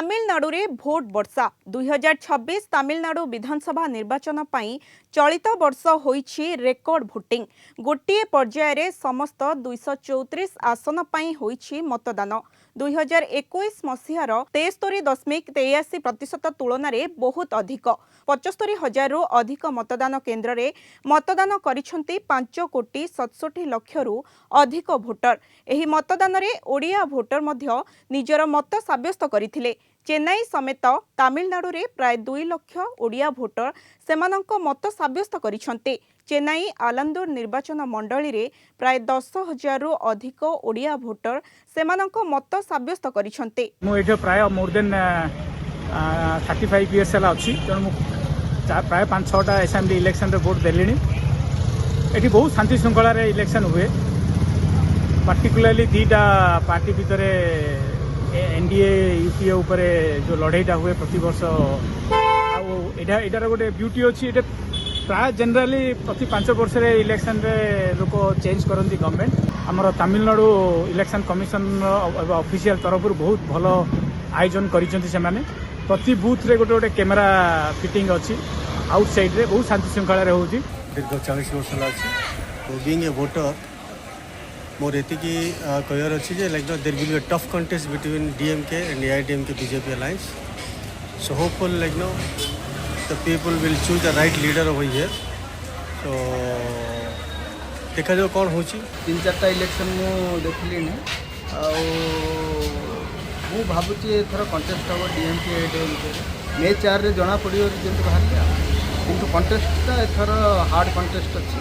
तामिलनाडु रे भोट वर्षा 2026 तामिलनाडु विधानसभा निर्वाचन पई चलित वर्ष होईछि रेकर्ड भोटिंग। गोटे पर्याय रे समस्त 234 आसन पई होईछि मतदान। 2021 मसीहार 73.83% तुलन रे बहुत अधिक 75,000 रु अधिक मतदान केन्द्र रे मतदान करिछंती 5,67,00,000 रु अधिक भोटर। एही मतदान रे ओडिया भोटर मध्य निजर मत साब्यस्त करथिले। चेन्नई समेत तामिलनाडु रे प्राय 2 लाख ओडिया भोटर सेमानंक मत साब्यस्त करिछंते। चेन्नई आलंदूर निर्वाचन मंडली रे प्राय 10,000 रु अधिक ओडिया भोटर सेमानंक मत साब्यस्त करिछंते। मो एठो प्राय मोर देन 35 इयर्स हला अछि जण मु प्राय 5-6टा असेंबली इलेक्शन रे वोट देलिनी। एठी बहुत शांति श्रृंखला रे इलेक्शन हुए। पार्टिकुलरली दीटा पार्टी भितरे एनडीए यूपीए उपरे जो लड़ाईटा हुए प्रति वर्ष आटार गोटे ब्यूटी अच्छी प्राय जनराली प्रति 5 वर्ष रे इलेक्शन रे लोक चेंज करती गवर्नमेंट। आमर तमिलनाडु इलेक्शन कमिशन ऑफिशियल तरफ बहुत भल आयोजन कर प्रति बूथ रे गोटे गोटे कैमेरा फिटिंग अच्छी आउटसाइड रे बहुत शांति श्रृंखला हो दीर्घ 40 वर्ष लगे बीइंग ए वोटर मोर एति कहर अच्छी like there will be a tough contest between DMK and AIADMK BJP alliance. So hopeful like the people will choose the right leader over here. So देखा जाओ कौन हो 3-4टा इलेक्शन मु देखली मु भावुची एथर कंटेस्ट हम डीएमके एआईडीएमके मे 4 रे जना पड़ो जमी बाहर किंतु कंटेस्ट एथर हार्ड कंटेस्ट अच्छी।